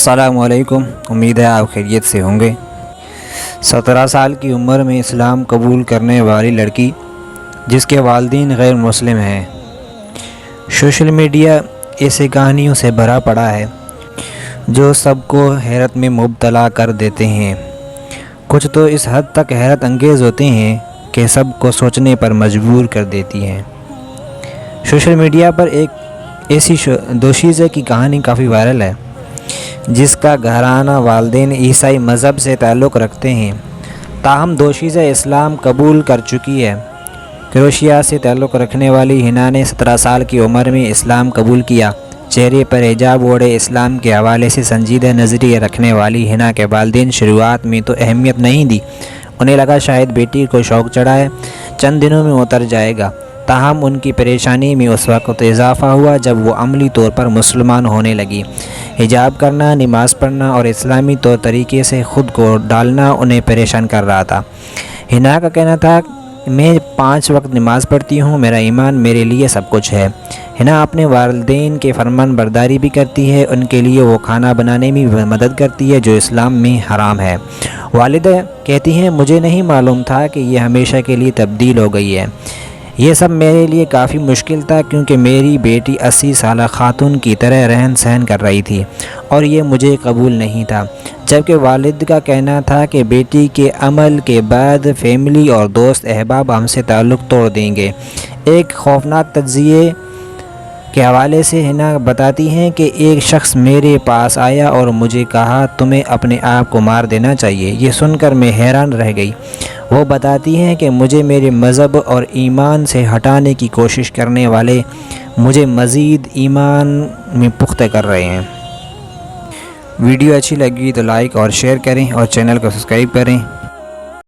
السلام علیکم، امید ہے آپ خیریت سے ہوں گے۔ 17 سال کی عمر میں اسلام قبول کرنے والی لڑکی جس کے والدین غیر مسلم ہیں۔ سوشل میڈیا ایسی کہانیوں سے بھرا پڑا ہے جو سب کو حیرت میں مبتلا کر دیتے ہیں۔ کچھ تو اس حد تک حیرت انگیز ہوتے ہیں کہ سب کو سوچنے پر مجبور کر دیتی ہیں۔ سوشل میڈیا پر ایک ایسی دوشیزہ کی کہانی کافی وائرل ہے جس کا گھرانہ والدین عیسائی مذہب سے تعلق رکھتے ہیں، تاہم دوشیزہ اسلام قبول کر چکی ہے۔ کروشیا سے تعلق رکھنے والی ہنا نے 17 سال کی عمر میں اسلام قبول کیا۔ چہرے پر حجاب اوڑھے اسلام کے حوالے سے سنجیدہ نظریے رکھنے والی ہنا کے والدین شروعات میں تو اہمیت نہیں دی، انہیں لگا شاید بیٹی کو شوق چڑھا ہے، چند دنوں میں اتر جائے گا۔ تاہم ان کی پریشانی میں اس وقت اضافہ ہوا جب وہ عملی طور پر مسلمان ہونے لگی۔ حجاب کرنا، نماز پڑھنا اور اسلامی طور طریقے سے خود کو ڈالنا انہیں پریشان کر رہا تھا۔ ہنا کا کہنا تھا، میں 5 وقت نماز پڑھتی ہوں، میرا ایمان میرے لیے سب کچھ ہے۔ ہنا اپنے والدین کے فرمان برداری بھی کرتی ہے، ان کے لیے وہ کھانا بنانے میں بھی مدد کرتی ہے جو اسلام میں حرام ہے۔ والدہ کہتی ہیں، مجھے نہیں معلوم تھا کہ یہ ہمیشہ کے لیے تبدیل ہو گئی ہے۔ یہ سب میرے لیے کافی مشکل تھا کیونکہ میری بیٹی 80 سالہ خاتون کی طرح رہن سہن کر رہی تھی اور یہ مجھے قبول نہیں تھا۔ جبکہ والد کا کہنا تھا کہ بیٹی کے عمل کے بعد فیملی اور دوست احباب ہم سے تعلق توڑ دیں گے۔ ایک خوفناک تجزیے کے حوالے سے ہنا بتاتی ہیں کہ ایک شخص میرے پاس آیا اور مجھے کہا، تمہیں اپنے آپ کو مار دینا چاہیے۔ یہ سن کر میں حیران رہ گئی۔ وہ بتاتی ہیں کہ مجھے میرے مذہب اور ایمان سے ہٹانے کی کوشش کرنے والے مجھے مزید ایمان میں پختہ کر رہے ہیں۔ ویڈیو اچھی لگی تو لائک اور شیئر کریں اور چینل کو سبسکرائب کریں۔